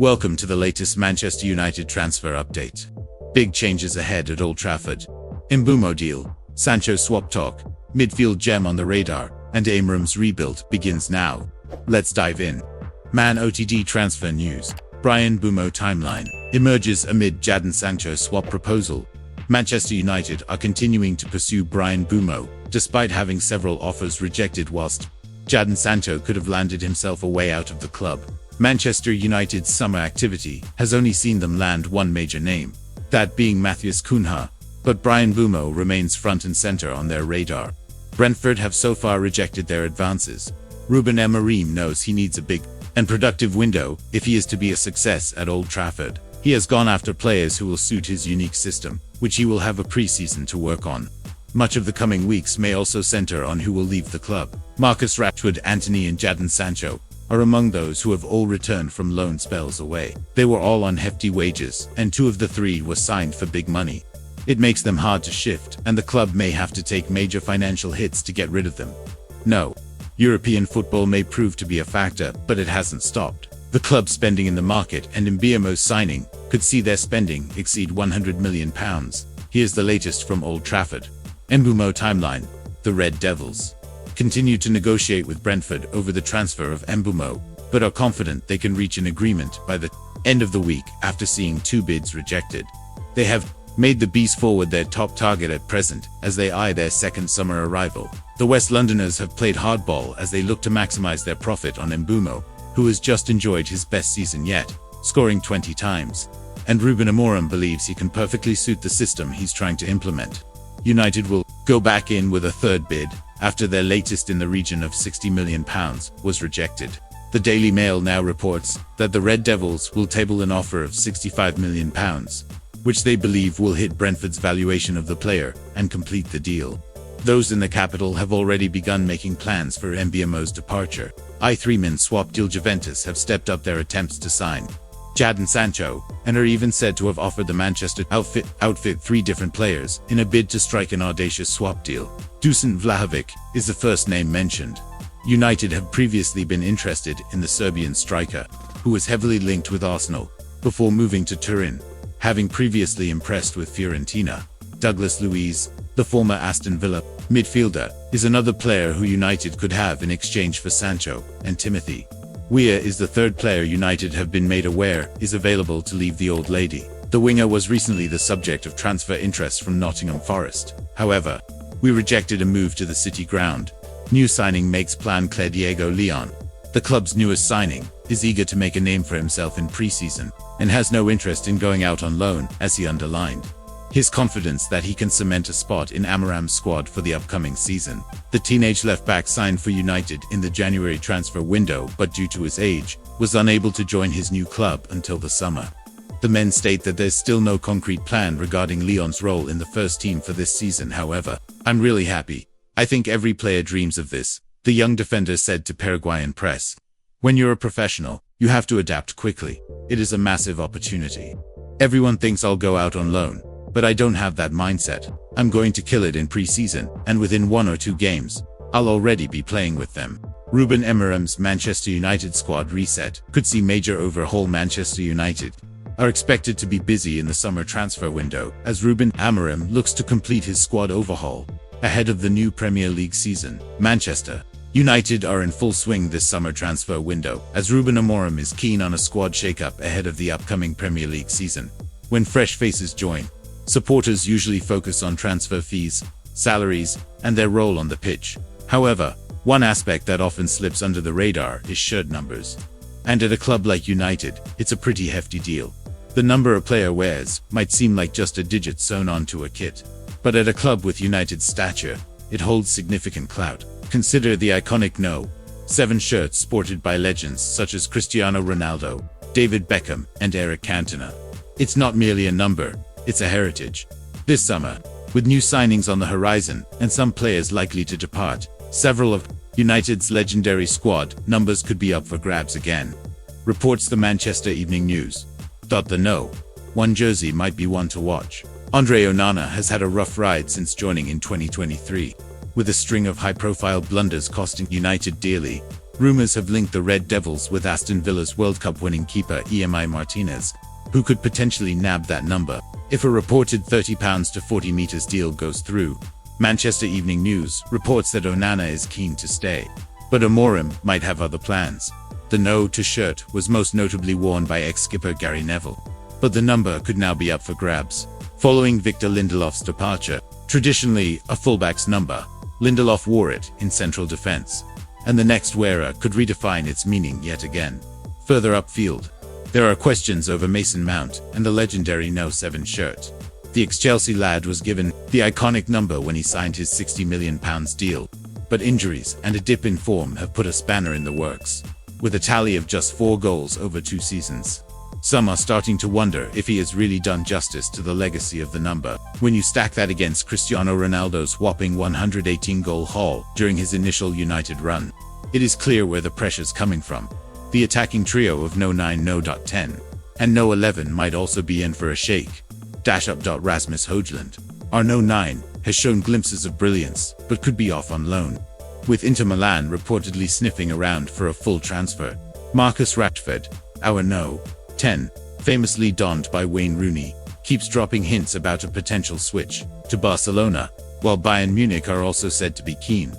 Welcome to the latest Manchester United transfer update. Big changes ahead at Old Trafford. Mbeumo deal, Sancho swap talk, midfield gem on the radar, and Amorim'S rebuild begins now. Let's dive in. MUFC transfer news. Bryan Mbeumo timeline emerges amid Jadon Sancho swap proposal. Manchester United are continuing to pursue Bryan Mbeumo, despite having several offers rejected, whilst Jadon Sancho could have landed himself a way out of the club. Manchester United's summer activity has only seen them land one major name, that being Matheus Cunha, but Bryan Mbeumo remains front and center on their radar. Brentford have so far rejected their advances. Ruben Amorim knows he needs a big and productive window if he is to be a success at Old Trafford. He has gone after players who will suit his unique system, which he will have a pre-season to work on. Much of the coming weeks may also center on who will leave the club. Marcus Rashford, Antony and Jadon Sancho are among those who have all returned from loan spells away. They were all on hefty wages, and two of the three were signed for big money. It makes them hard to shift, and the club may have to take major financial hits to get rid of them. No, European football may prove to be a factor, but it hasn't stopped. The club's spending in the market and Mbeumo's signing could see their spending exceed £100 million. Here's the latest from Old Trafford. Mbeumo timeline. The Red Devils continue to negotiate with Brentford over the transfer of Mbeumo, but are confident they can reach an agreement by the end of the week after seeing two bids rejected. They have made the Bees forward their top target at present as they eye their second summer arrival. The West Londoners have played hardball as they look to maximize their profit on Mbeumo, who has just enjoyed his best season yet, scoring 20 times. And Ruben Amorim believes he can perfectly suit the system he's trying to implement. United will go back in with a third bid after their latest in the region of £60 million was rejected. The Daily Mail now reports that the Red Devils will table an offer of £65 million, which they believe will hit Brentford's valuation of the player and complete the deal. Those in the capital have already begun making plans for Mbeumo's departure. 30M swap deal. Juventus have stepped up their attempts to sign Jadon Sancho, and are even said to have offered the Manchester outfit 3 different players in a bid to strike an audacious swap deal. Dusan Vlahovic is the first name mentioned. United have previously been interested in the Serbian striker, who was heavily linked with Arsenal before moving to Turin, having previously impressed with Fiorentina. Douglas Luiz, the former Aston Villa midfielder, is another player who United could have in exchange for Sancho, and Timothy Weah is the third player United have been made aware is available to leave the Old Lady. The winger was recently the subject of transfer interest from Nottingham Forest. However, we rejected a move to the City ground. New signing makes plan. Diego Leon, the club's newest signing, is eager to make a name for himself in pre-season, and has no interest in going out on loan, as he underlined his confidence that he can cement a spot in Amorim'S squad for the upcoming season. The teenage left-back signed for United in the January transfer window, but due to his age, was unable to join his new club until the summer. The men state that there's still no concrete plan regarding Leon's role in the first team for this season. However, "I'm really happy. I think every player dreams of this," the young defender said to Paraguayan press. "When you're a professional, you have to adapt quickly. It is a massive opportunity. Everyone thinks I'll go out on loan, but I don't have that mindset. I'm going to kill it in pre-season, and within 1 or 2 games, I'll already be playing with them." Ruben Amorim'S Manchester United squad reset could see major overhaul. Manchester United are expected to be busy in the summer transfer window as Ruben Amorim looks to complete his squad overhaul ahead of the new Premier League season. Manchester United are in full swing this summer transfer window as Ruben Amorim is keen on a squad shakeup ahead of the upcoming Premier League season. When fresh faces join, supporters usually focus on transfer fees, salaries, and their role on the pitch. However, one aspect that often slips under the radar is shirt numbers. And at a club like United, it's a pretty hefty deal. The number a player wears might seem like just a digit sewn onto a kit, but at a club with United's stature, it holds significant clout. Consider the iconic No. 7 shirts sported by legends such as Cristiano Ronaldo, David Beckham, and Eric Cantona. It's not merely a number, it's a heritage. This summer, with new signings on the horizon and some players likely to depart, several of United's legendary squad numbers could be up for grabs again. Reports the Manchester Evening News. The No. 1 jersey might be one to watch. Andre Onana has had a rough ride since joining in 2023, with a string of high-profile blunders costing United dearly. Rumors have linked the Red Devils with Aston Villa's World Cup winning keeper Emi Martinez, who could potentially nab that number if a reported £30 to 40 meters deal goes through. Manchester Evening News reports that Onana is keen to stay, but Amorim might have other plans. The No to shirt was most notably worn by ex-skipper Gary Neville, but the number could now be up for grabs. Following Victor Lindelof's departure, traditionally a fullback's number, Lindelof wore it in central defense, and the next wearer could redefine its meaning yet again. Further upfield, there are questions over Mason Mount and the legendary No 7 shirt. The ex-Chelsea lad was given the iconic number when he signed his £60 million deal, but injuries and a dip in form have put a spanner in the works, with a tally of just 4 goals over 2 seasons. Some are starting to wonder if he has really done justice to the legacy of the number, when you stack that against Cristiano Ronaldo's whopping 118-goal haul during his initial United run. It is clear where the pressure's coming from. The attacking trio of No 9, No 10, and No 11 might also be in for a shake. Rasmus Højlund, our No 9, has shown glimpses of brilliance, but could be off on loan, with Inter Milan reportedly sniffing around for a full transfer. Marcus Rashford, our No 10, famously donned by Wayne Rooney, keeps dropping hints about a potential switch to Barcelona, while Bayern Munich are also said to be keen.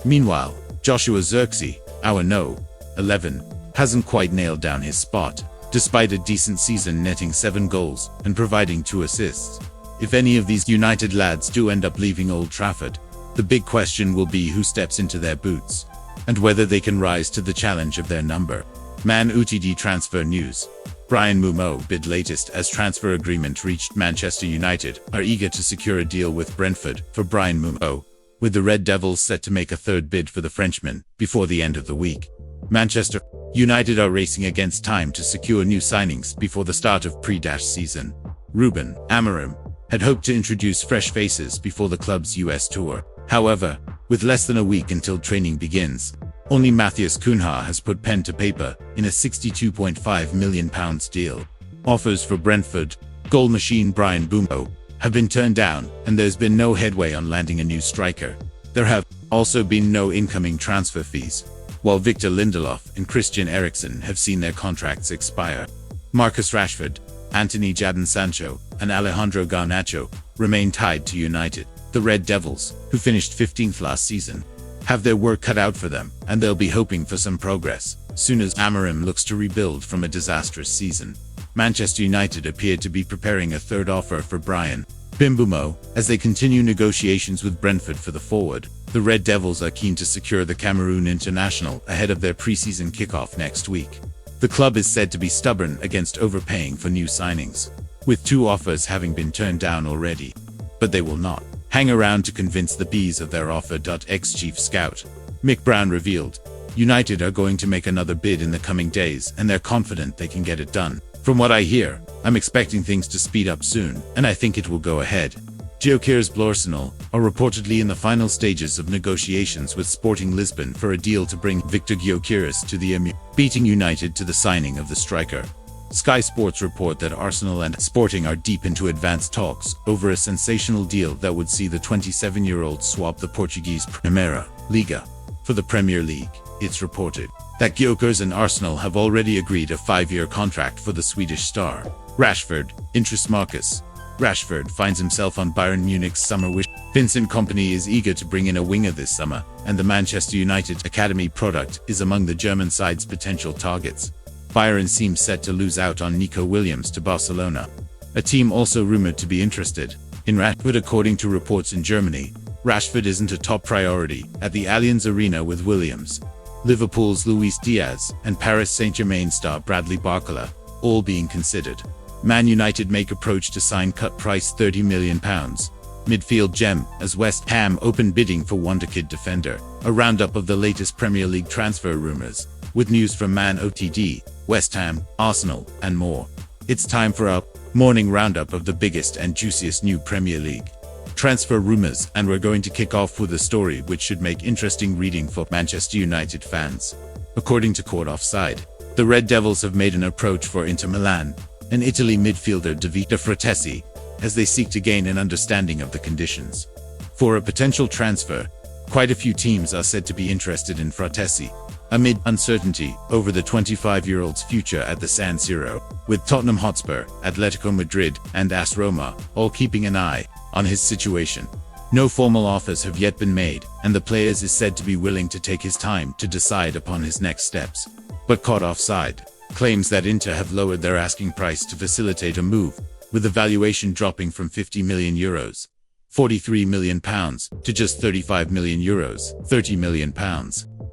Meanwhile, Joshua Zirkzee, our No 11, hasn't quite nailed down his spot, despite a decent season netting 7 goals and providing 2 assists. If any of these United lads do end up leaving Old Trafford, the big question will be who steps into their boots, and whether they can rise to the challenge of their number. MUFC transfer news. Bryan Mbeumo bid latest as transfer agreement reached. Manchester United are eager to secure a deal with Brentford for Bryan Mbeumo, with the Red Devils set to make a third bid for the Frenchman before the end of the week. Manchester United are racing against time to secure new signings before the start of pre-season. Ruben Amorim had hoped to introduce fresh faces before the club's US tour. However, with less than a week until training begins, only Matthias Cunha has put pen to paper in a £62.5 million deal. Offers for Brentford goal machine Bryan Mbeumo have been turned down, and there's been no headway on landing a new striker. There have also been no incoming transfer fees, while Victor Lindelof and Christian Eriksen have seen their contracts expire. Marcus Rashford, Jadon Sancho, and Alejandro Garnacho remain tied to United. The Red Devils, who finished 15th last season, have their work cut out for them, and they'll be hoping for some progress soon as Amorim looks to rebuild from a disastrous season. Manchester United appear to be preparing a third offer for Bryan Mbeumo as they continue negotiations with Brentford for the forward. The Red Devils are keen to secure the Cameroon international ahead of their pre-season kickoff next week. The club is said to be stubborn against overpaying for new signings, with 2 offers having been turned down already. But they will not hang around to convince the bees of their offer. Ex-chief scout Mick Brown revealed, United are going to make another bid in the coming days, and they're confident they can get it done. From what I hear, I'm expecting things to speed up soon, and I think it will go ahead. Gyökeres Arsenal are reportedly in the final stages of negotiations with Sporting Lisbon for a deal to bring Victor Gyökeres to the MUFC, beating United to the signing of the striker. Sky Sports report that Arsenal and Sporting are deep into advanced talks over a sensational deal that would see the 27-year-old swap the Portuguese Primeira Liga for the Premier League. It's reported that Gyökeres and Arsenal have already agreed a 5-year contract for the Swedish star. Rashford interests. Marcus Rashford finds himself on Bayern Munich's summer wish. Vincent Kompany is eager to bring in a winger this summer, and the Manchester United academy product is among the German side's potential targets. Bayern seems set to lose out on Nico Williams to Barcelona, a team also rumored to be interested in Rashford. According to reports in Germany, Rashford isn't a top priority at the Allianz Arena with Williams, Liverpool's Luis Diaz, and Paris Saint-Germain star Bradley Barcola all being considered. Man United make approach to sign cut price £30 million midfield gem as West Ham open bidding for wonderkid defender. A roundup of the latest Premier League transfer rumors, with news from MUFC, West Ham, Arsenal, and more. It's time for our morning roundup of the biggest and juiciest new Premier League transfer rumors, and we're going to kick off with a story which should make interesting reading for Manchester United fans. According to Court Offside, the Red Devils have made an approach for Inter Milan and Italy midfielder Davide Fratesi, as they seek to gain an understanding of the conditions for a potential transfer. Quite a few teams are said to be interested in Fratesi, Amid uncertainty over the 25-year-old's future at the San Siro, with Tottenham Hotspur, Atletico Madrid, and AS Roma all keeping an eye on his situation. No formal offers have yet been made, and the player is said to be willing to take his time to decide upon his next steps. But caught offside, claims that Inter have lowered their asking price to facilitate a move, with the valuation dropping from €50 million, £43 million, to just €35 million, £30 million.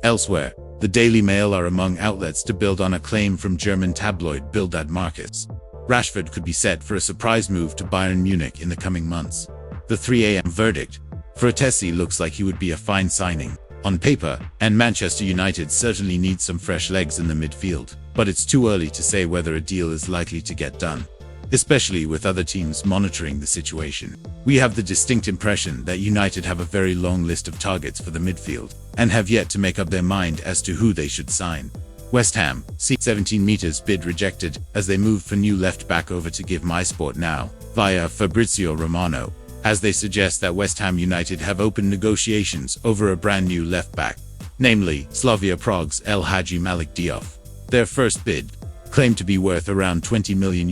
Elsewhere, the Daily Mail are among outlets to build on a claim from German tabloid Bild ad Markets. Rashford could be set for a surprise move to Bayern Munich in the coming months. The 30M verdict for Etesi looks like he would be a fine signing on paper, and Manchester United certainly needs some fresh legs in the midfield, but it's too early to say whether a deal is likely to get done, especially with other teams monitoring the situation. We have the distinct impression that United have a very long list of targets for the midfield, and have yet to make up their mind as to who they should sign. West Ham see 17 meters bid rejected as they move for new left-back over to Give My Sport Now, via Fabrizio Romano, as they suggest that West Ham United have opened negotiations over a brand new left-back, namely Slavia Prague's El Hadji Malik Diop. Their first bid claimed to be worth around €20 million,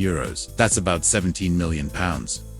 that's about £17 million,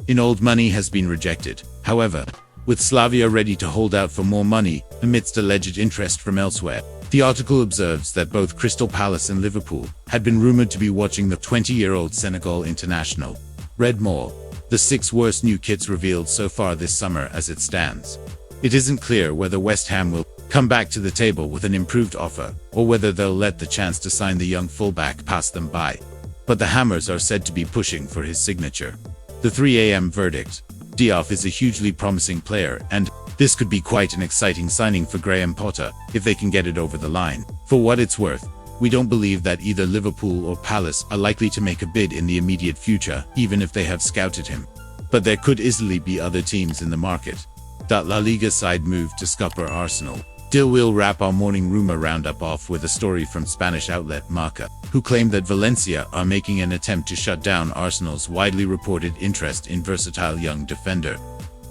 in old money has been rejected. However, with Slavia ready to hold out for more money amidst alleged interest from elsewhere, the article observes that both Crystal Palace and Liverpool had been rumored to be watching the 20-year-old Senegal international. Read more. The 6 worst new kits revealed so far this summer as it stands. It isn't clear whether West Ham will come back to the table with an improved offer, or whether they'll let the chance to sign the young fullback pass them by. But the Hammers are said to be pushing for his signature. The 30M verdict. Diop is a hugely promising player, and this could be quite an exciting signing for Graham Potter if they can get it over the line. For what it's worth, we don't believe that either Liverpool or Palace are likely to make a bid in the immediate future, even if they have scouted him. But there could easily be other teams in the market. La Liga side move to scupper Arsenal. We'll wrap our morning rumor roundup off with a story from Spanish outlet Marca, who claim that Valencia are making an attempt to shut down Arsenal's widely reported interest in versatile young defender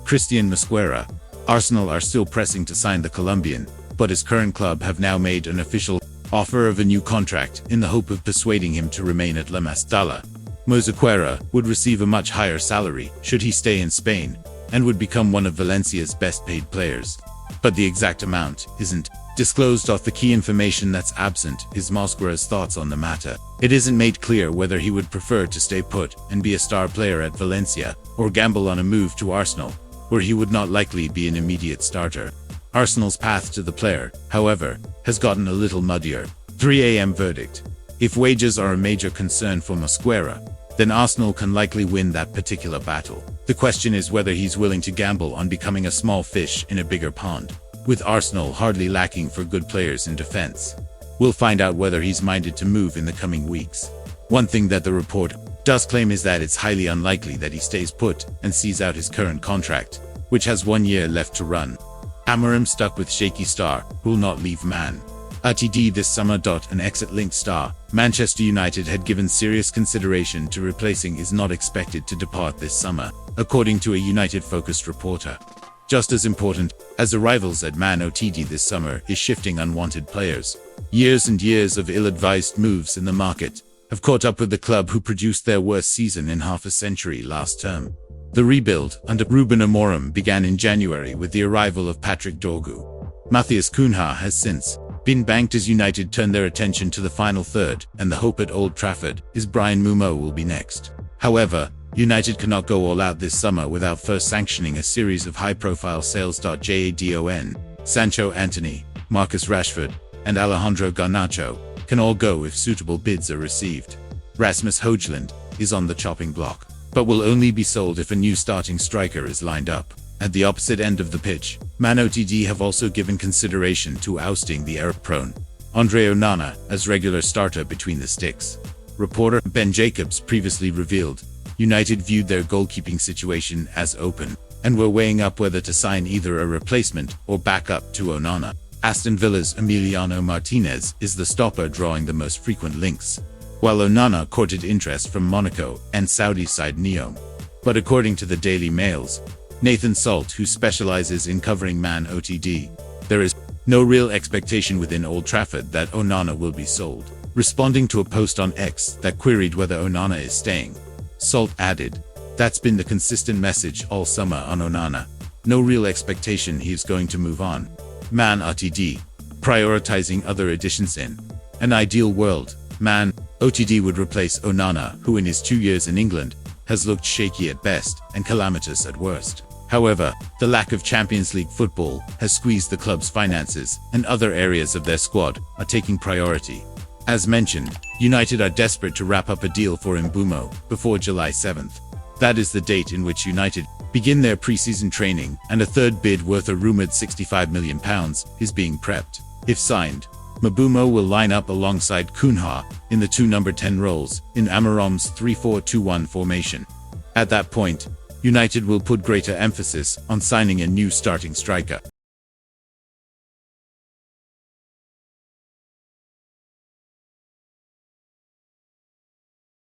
Christian Mosquera. Arsenal are still pressing to sign the Colombian, but his current club have now made an official offer of a new contract in the hope of persuading him to remain at La Masia. Mosquera would receive a much higher salary should he stay in Spain, and would become one of Valencia's best paid players. But the exact amount isn't disclosed. The key information that's absent is Mosquera's thoughts on the matter. It isn't made clear whether he would prefer to stay put and be a star player at Valencia, or gamble on a move to Arsenal, where he would not likely be an immediate starter. Arsenal's path to the player, however, has gotten a little muddier. 30M verdict. If wages are a major concern for Mosquera, then Arsenal can likely win that particular battle. The question is whether he's willing to gamble on becoming a small fish in a bigger pond, with Arsenal hardly lacking for good players in defense. We'll find out whether he's minded to move in the coming weeks. One thing that the report does claim is that it's highly unlikely that he stays put and sees out his current contract, which has 1 year left to run. Amorim stuck with shaky star, who'll not leave Man Utd this summer. An exit-linked star Manchester United had given serious consideration to replacing is not expected to depart this summer, according to a United-focused reporter. Just as important as arrivals at Man Utd this summer is shifting unwanted players. Years and years of ill-advised moves in the market have caught up with the club, who produced their worst season in half a century last term. The rebuild under Ruben Amorim began in January with the arrival of Patrick Dorgu. Matthias Cunha has since been banked as United turn their attention to the final third, and the hope at Old Trafford is Bryan Mbeumo will be next. However, United cannot go all out this summer without first sanctioning a series of high-profile sales. Jadon Sancho, Antony, Marcus Rashford, and Alejandro Garnacho can all go if suitable bids are received. Rasmus Højlund is on the chopping block, but will only be sold if a new starting striker is lined up. At the opposite end of the pitch, Man Utd have also given consideration to ousting the error-prone Andre Onana as regular starter between the sticks. Reporter Ben Jacobs previously revealed United viewed their goalkeeping situation as open, and were weighing up whether to sign either a replacement or backup to Onana. Aston Villa's Emiliano Martinez is the stopper drawing the most frequent links, while Onana courted interest from Monaco and Saudi side Neom. But according to the Daily Mail's Nathan Salt, who specializes in covering Man Utd, there is No real expectation within Old Trafford that Onana will be sold. Responding to a post on X that queried whether Onana is staying, Salt added, "That's been the consistent message all summer on Onana. No real expectation he's going to move on. Man RTD. Prioritizing other additions in an ideal world, Man OTD would replace Onana, who in his 2 years in England has looked shaky at best and calamitous at worst. However, the lack of Champions League football has squeezed the club's finances, and other areas of their squad are taking priority. As mentioned, United are desperate to wrap up a deal for Mbeumo before July 7th. That is the date in which United begin their pre-season training, and a third bid worth a rumored £65 million is being prepped. If signed, Mbeumo will line up alongside Cunha in the two number 10 roles in Amorim'S 3-4-2-1 formation. At that point, United will put greater emphasis on signing a new starting striker.